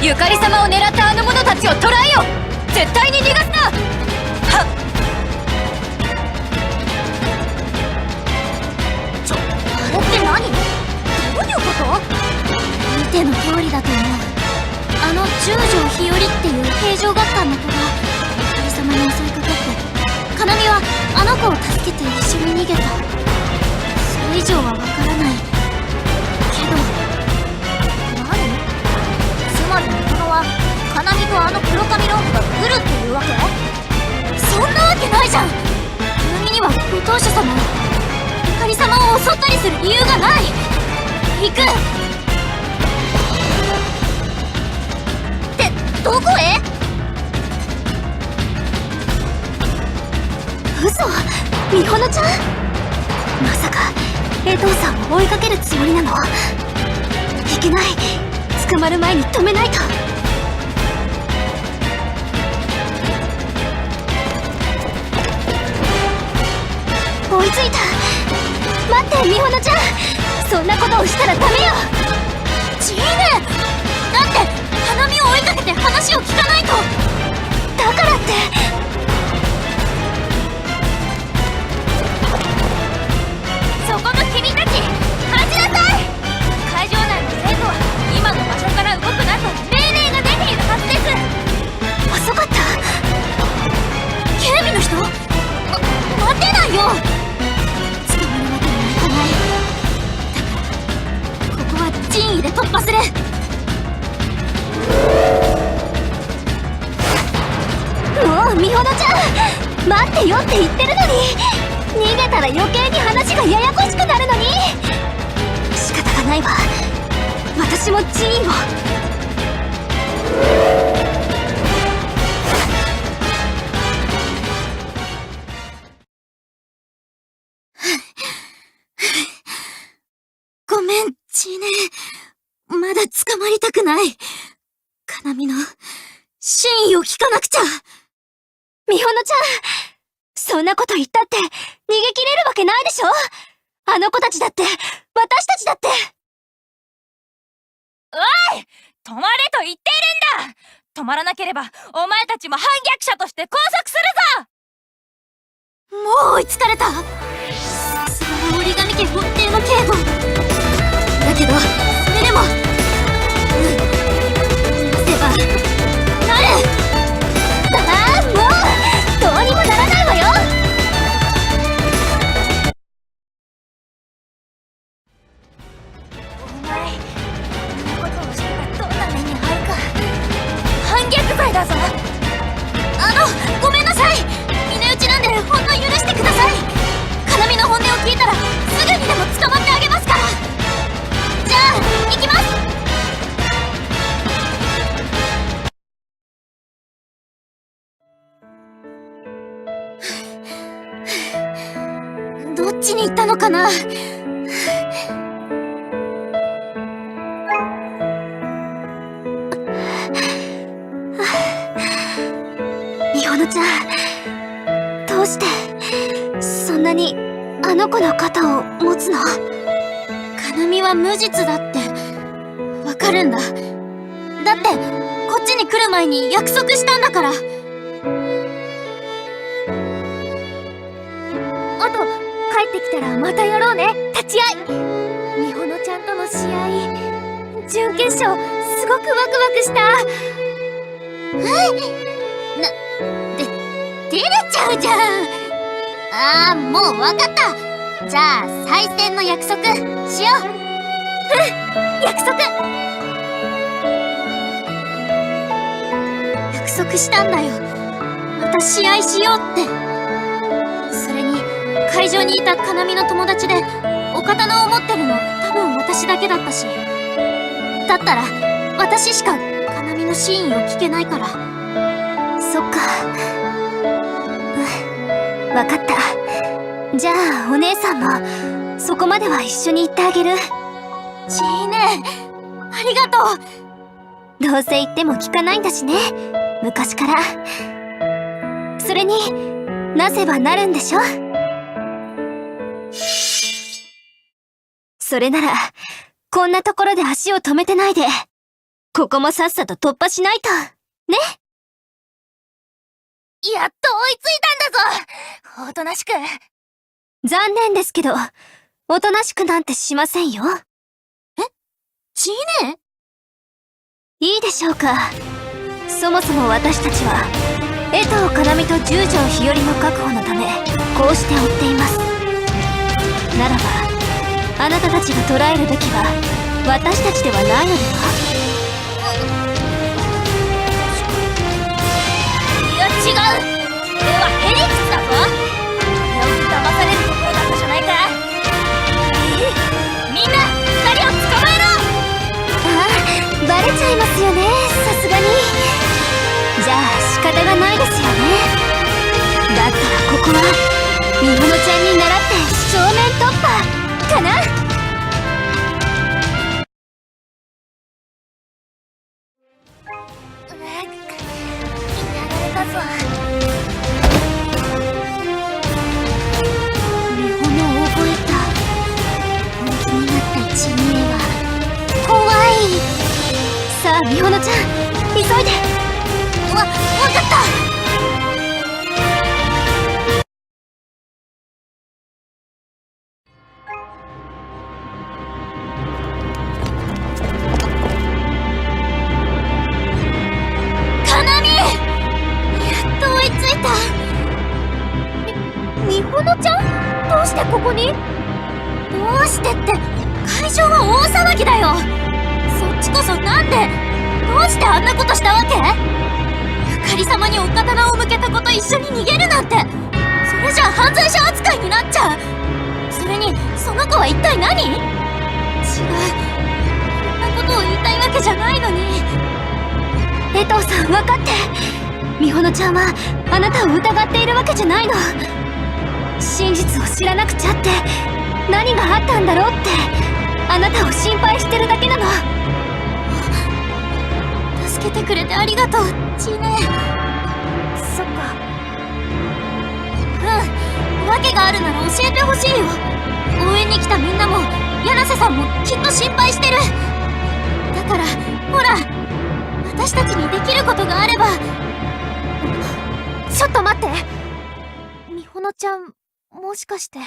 ゆかり様を狙ったあの者たちを捕らえよ。絶対に逃がすな。はっ。あれって何？どういうこと？見ての通りだと思う。あの十条日和っていう平城学館の子がゆかり様に襲いかかって、かなみはあの子を助けて一緒に逃げた。それ以上はわからないけど。何？つまり元々はかなみとあの黒髪ロングが来るっていうわけ？そんなわけないじゃん。かなみにはご当主様、ゆかり様を襲ったりする理由がない。行くってどこへ？嘘？みほのちゃん？まさか江藤さんを追いかけるつもりなの？いけない、捕まる前に止めないと。追いついた。待ってみほのちゃん、そんなことをしたらダメよ。ジーネ、だって花見を追いかけて話を聞かないと。だからってそこの君たち、待ちなさい。会場内の生徒は今の場所から動くなと命令が出ているはずです。遅かった。警備の人？待てないよ。捕まるわけにはいかない。だからここは陣医で突破する。もうみほのちゃん、待ってよって言ってるのに。逃げたら余計に話がややこしくなるのに。仕方がないわ、私も陣医を。ごめん、ジーネ。まだ捕まりたくない。かなみの真意を聞かなくちゃ。みほのちゃん、そんなこと言ったって逃げ切れるわけないでしょ。あの子たちだって、私たちだって。おい、止まれと言っているんだ。止まらなければお前たちも反逆者として拘束するぞ。もう追いつかれた。さすがは折り紙家本邸の警護だけど、それでもなせばなる。ああ、もうどうにもならないわよ。お前、こんなことをしたらどんな目に遭うか。反逆罪だぞ。ごめんなさい。峰打ちなんでほんの許してください。かなみの本音を聞いたらすぐにでも捕まってあげますから。じゃあ行きます。どっちに行ったのかな。みほのちゃん、どうしてそんなにあの子の肩を持つの？かなみは無実だってわかるんだ。だってこっちに来る前に約束したんだから。あと帰ってきたらまたやろうね、立ち会い。みほのちゃんとの試合、準決勝すごくワクワクした。照れちゃうじゃん。ああ、もうわかった。じゃあ再戦の約束しよう。約束。約束したんだよ、また試合しようって。それに会場にいたかなみの友達でお刀を持ってるの多分私だけだったし。だったら私しかかなみの真意を聞けないから。そっか、わかった。じゃあお姉さんもそこまでは一緒に行ってあげる。ジーネ、ありがとう。どうせ言っても聞かないんだしね、昔から。それになせばなるんでしょ。それならこんなところで足を止めてないでここもさっさと突破しないと。ね。やっと追いついたんだぞ、おとなしく。残念ですけど、おとなしくなんてしませんよ。チネ？いいでしょうか。そもそも私たちは、江藤要と十条日和の確保のため、こうして追っています。ならば、あなたたちが捕らえるべきは、私たちではないのでは？いや違う、これはヘリクスだぞ。よく騙されるところだったじゃないか。みんな2人を捕まえろ。バレちゃいますよね、さすがに。じゃあ仕方がないですよね。だったらここはみほのちゃんに倣って正面突破かな。やられたぞ。みほの覚えた。本気になった一味は怖い。さあみほのちゃん、急いで。わかった。みほのちゃん、どうしてここに？どうしてって、会場は大騒ぎだよ。そっちこそなんで、どうしてあんなことしたわけ？ゆかり様にお刀を向けた子と一緒に逃げるなんて、それじゃあ犯罪者扱いになっちゃう。それにその子は一体何？違う、そんなことを言いたいわけじゃないのに。江藤さん、分かって。みほのちゃんはあなたを疑っているわけじゃないの。真実を知らなくちゃって、何があったんだろうってあなたを心配してるだけなの。助けてくれてありがとう、チーネ。そっか。わけがあるなら教えてほしいよ。応援に来たみんなも柳瀬さんもきっと心配してる。だからほら、私たちにできることがあれば。ちょっと待って。みほのちゃん、もしかして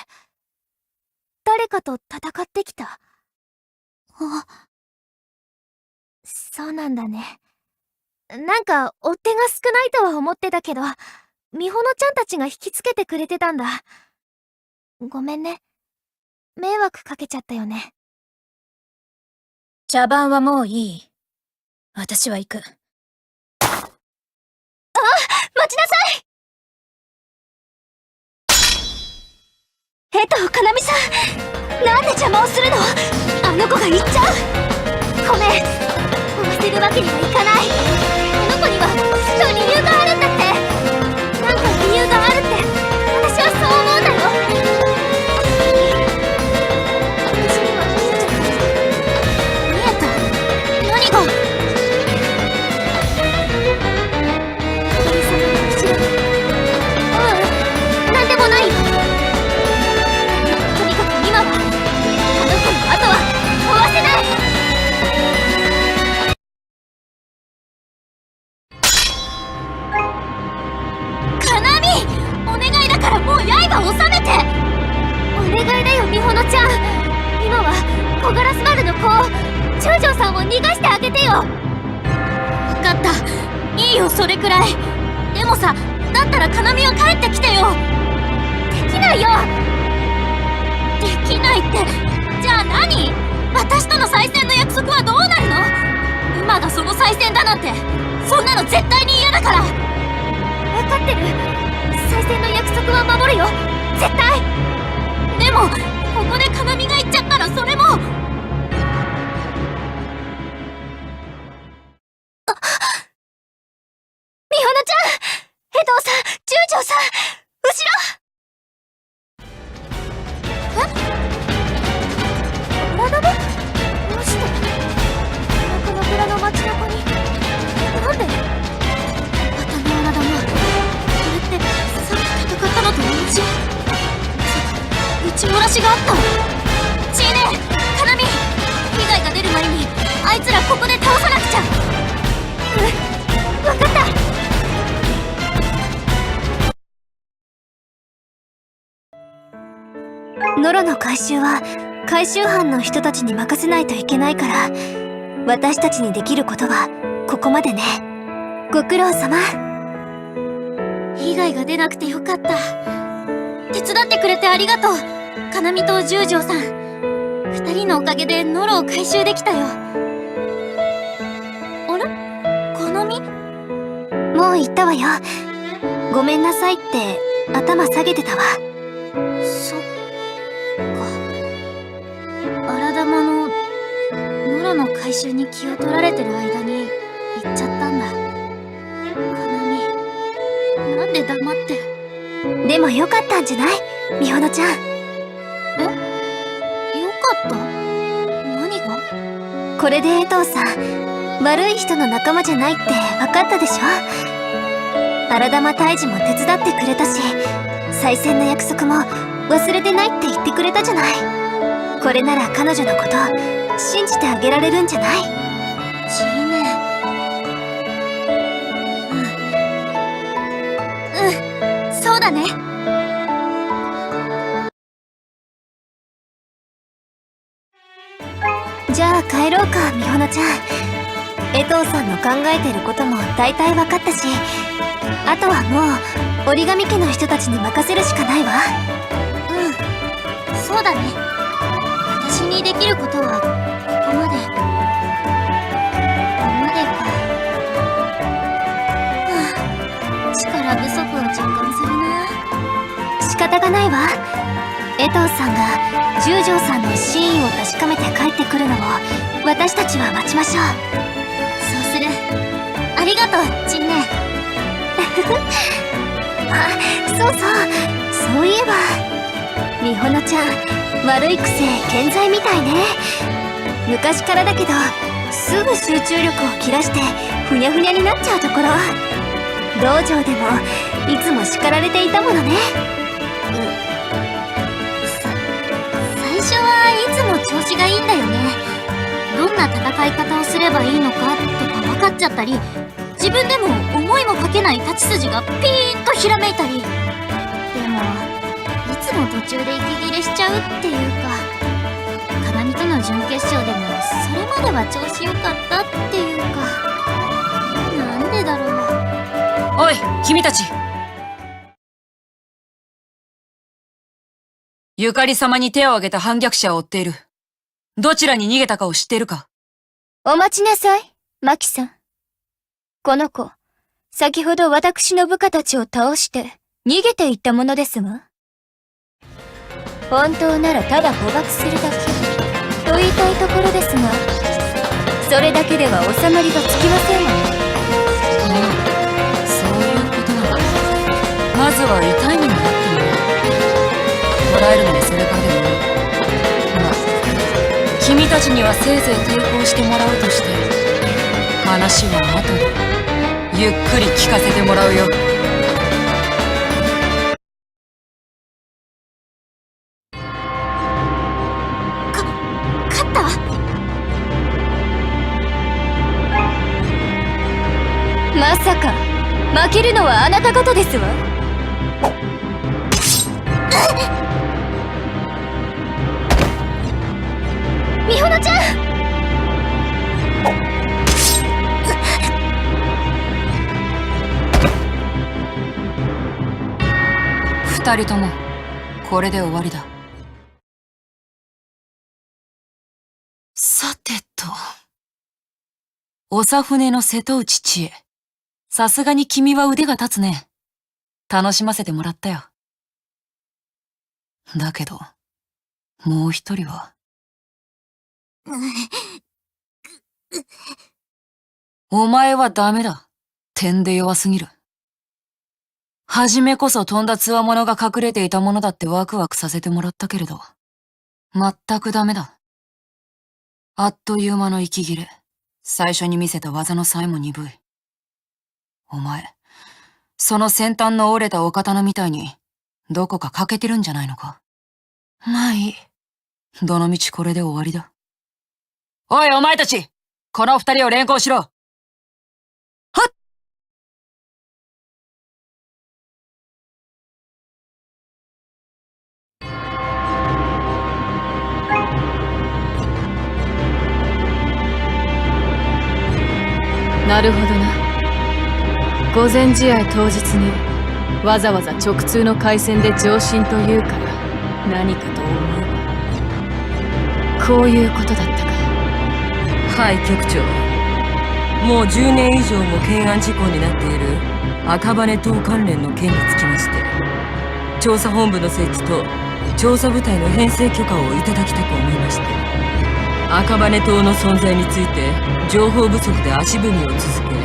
誰かと戦ってきた？そうなんだね。なんか追っ手が少ないとは思ってたけど、みほのちゃんたちが引きつけてくれてたんだ。ごめんね。迷惑かけちゃったよね。茶番はもういい。私は行く。待ちなさい。江藤要さん、なんで邪魔をするの？あの子が行っちゃう。ごめん、追わせるわけにはいかない。あの子にはきっと理由があるんだって。なんか理由があるって、私はそう思うんだよ。私には見えちゃった。見えた？何が？なんでもないよ。とにかく今はあの子の後は追わせない。カナミ、お願いだからもう刃を収めて。お願いだよ、みほのちゃん。今は小ガラス丸の子を、中条さんを逃がしてあげてよ。分かった、いいよ、それくらい。でもさ、だったらカナミは帰ってきてよ。できないよ。できないって、じゃあ何？私との再戦の約束はどうなるの？今がその再戦だなんて、そんなの絶対に嫌だから。分かってる。再戦の約束は守るよ、絶対。でもここでカナミが行っちゃったら、それも。みほのちゃん、江藤さん、中条さん、後ろ。村田？どうしてこの村の街中に？なんで？またの穴だな。これってさっき戦ったのと同じ。打ち漏らしがあった。チーネ、カナミ、被害が出る前にあいつらここで倒さなくちゃ。ノロの回収は回収班の人たちに任せないといけないから、私たちにできることはここまでね。ご苦労様。被害が出なくてよかった。手伝ってくれてありがとう。かなみと十条さん。二人のおかげでノロを回収できたよ。あれ？かなみ？もう言ったわよ。ごめんなさいって頭下げてたわ。そっか。荒玉のノロの回収に気を取られてる間に行っちゃったんだ。かなみ、なんで黙って。でもよかったんじゃない？みほのちゃん。え？よかった？何が？これで江藤さん、悪い人の仲間じゃないって分かったでしょ？荒玉退治も手伝ってくれたし、再戦の約束も忘れてないって言ってくれたじゃない。これなら彼女のこと信じてあげられるんじゃない？ジーネ。そうだね。じゃあ帰ろうか、みほのちゃん。江藤さんの考えてることも大体分かったし、あとはもう折り紙家の人たちに任せるしかないわ。そうだね。私にできることはここまで。ここまでか。力不足を実感するな。仕方がないわ。江藤さんが十条さんの真意を確かめて帰ってくるのを私たちは待ちましょう。そうする。ありがとう、ちんね。あ、そうそう。そういえばみほのちゃん、悪い癖健在みたいね。昔からだけどすぐ集中力を切らしてふにゃふにゃになっちゃうところ。道場でもいつも叱られていたものね。最初はいつも調子がいいんだよね。どんな戦い方をすればいいのかとか分かっちゃったり、自分でも思いもかけない立ち筋がピーンとひらめいたり。でもいつも途中で息切れしちゃうっていうか、かなみとの準決勝でもそれまでは調子良かったっていうか、なんでだろう。おい、君たち。ゆかり様に手を挙げた反逆者を追っている。どちらに逃げたかを知っているか？お待ちなさい、マキさん。この子、先ほど私の部下たちを倒して逃げていったものですわ。本当ならただ捕獲するだけと言いたいところですが、それだけでは収まりがつきませんわね。そういうことなの。まずは痛い目になってもらえるのにそれからでもいい。まあ、君たちにはせいぜい抵抗してもらうとして、話は後でゆっくり聞かせてもらうよ。勝ったわ。まさか負けるのはあなた方ですわ。みほのちゃん。二人ともこれで終わりだ。さてと、長船の瀬戸内知恵、さすがに君は腕が立つね。楽しませてもらったよ。だけどもう一人は。お前はダメだ。点で弱すぎる。初めこそとんだ強者が隠れていたものだってワクワクさせてもらったけれど、全くダメだ。あっという間の息切れ。最初に見せた技のさえも鈍い。お前、その先端の折れたお刀みたいに、どこか欠けてるんじゃないのか。まあいい。どのみちこれで終わりだ。おいお前たち、この二人を連行しろ。はっ！なるほどな。御前試合当日にわざわざ直通の回線で上進というから何かと思う。こういうことだったか。はい局長、もう10年以上も懸案事項になっている赤羽島関連の件につきまして、調査本部の設置と調査部隊の編成許可をいただきたく思いまして、赤羽島の存在について情報不足で足踏みを続け、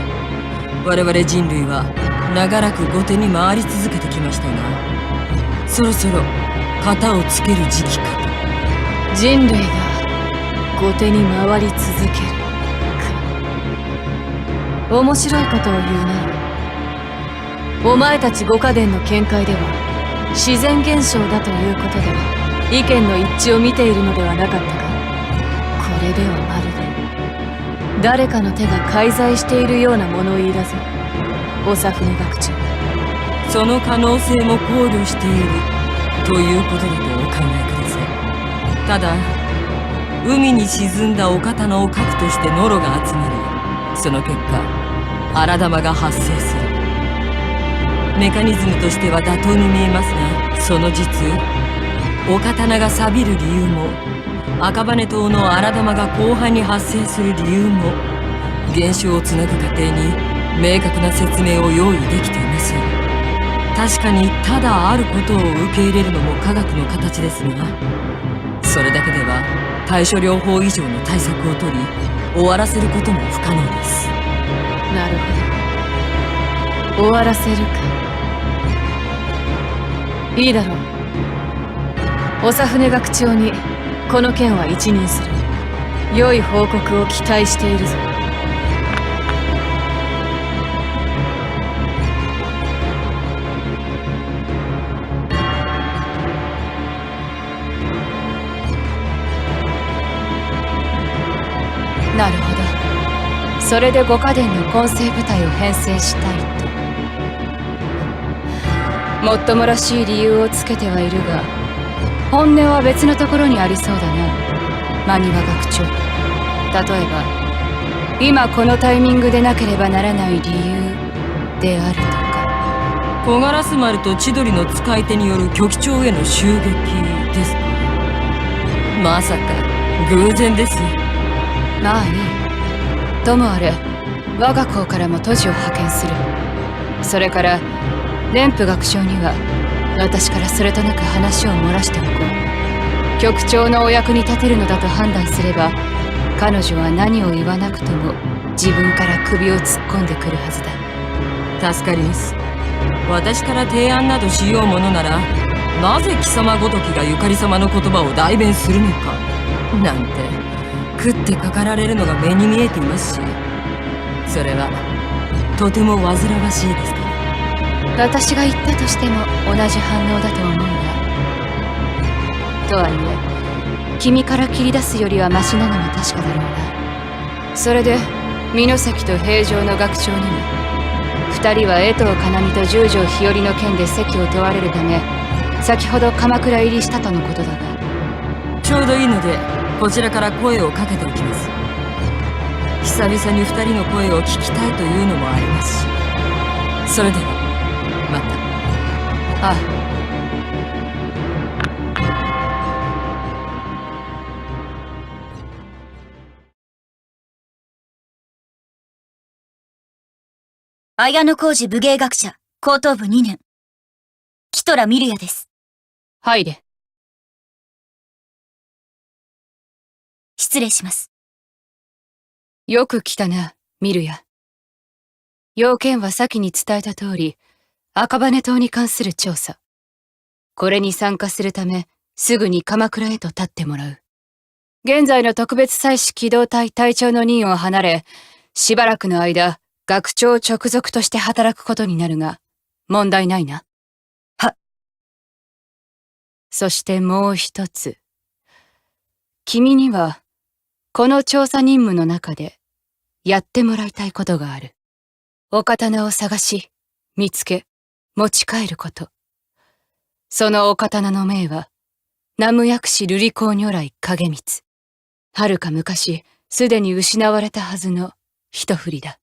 我々人類は長らく後手に回り続けてきましたが、そろそろ旗をつける時期かと。人類が後手に回り続けるか。面白いことを言うな。お前たち五家伝の見解では自然現象だということで意見の一致を見ているのではなかったか。これではまるで誰かの手が介在しているような物言いだぞ、長船学長。その可能性も考慮しているということだとお考えください。ただ、海に沈んだお刀を核としてノロが集まり、その結果荒玉が発生する。メカニズムとしては妥当に見えますが、その実お刀が錆びる理由も赤羽島の荒玉が広範に発生する理由も現象をつなぐ過程に明確な説明を用意できていません。確かにただあることを受け入れるのも科学の形ですが、それだけでは対処療法以上の対策を取り終わらせることも不可能です。なるほど、終わらせるか。いいだろう。長船学長にこの件は一任する。良い報告を期待しているぞ。なるほど。それで五家伝の混成部隊を編成したいと。もっともらしい理由をつけてはいるが、本音は別のところにありそうだな、真庭学長。例えば今このタイミングでなければならない理由であるとか。小烏丸と千鳥の使い手による巨機長への襲撃ですか。まさか偶然です。まあいい。ともあれ我が校からも都知を派遣する。それから蓮府学長には私からそれとなく話を漏らしておこう。局長のお役に立てるのだと判断すれば、彼女は何を言わなくとも自分から首を突っ込んでくるはずだ。助かります。私から提案などしようものなら、なぜ貴様ごときがゆかり様の言葉を代弁するのかなんて食ってかかられるのが目に見えていますし、それはとても煩わしいですから。私が言ったとしても同じ反応だと思うが、とはいえ君から切り出すよりはマシなのも確かだろうな。それで美崎と平城の学長にも、二人は江藤要と十条日和の件で席を問われるため先ほど鎌倉入りしたとのことだが。ちょうどいいのでこちらから声をかけておきます。久々に二人の声を聞きたいというのもありますし。それではまた。ああ。綾小路武芸学者、高等部2年。キトラミルヤです。入れ。失礼します。よく来たな、ミルヤ。要件は先に伝えた通り、赤羽島に関する調査。これに参加するため、すぐに鎌倉へと立ってもらう。現在の特別祭祀機動隊隊長の任を離れ、しばらくの間、学長直属として働くことになるが、問題ないな。は。そしてもう一つ。君には、この調査任務の中で、やってもらいたいことがある。お刀を探し、見つけ、持ち帰ること。そのお刀の名は、南無薬師瑠璃光如来影光。はるか昔、すでに失われたはずの一振りだ。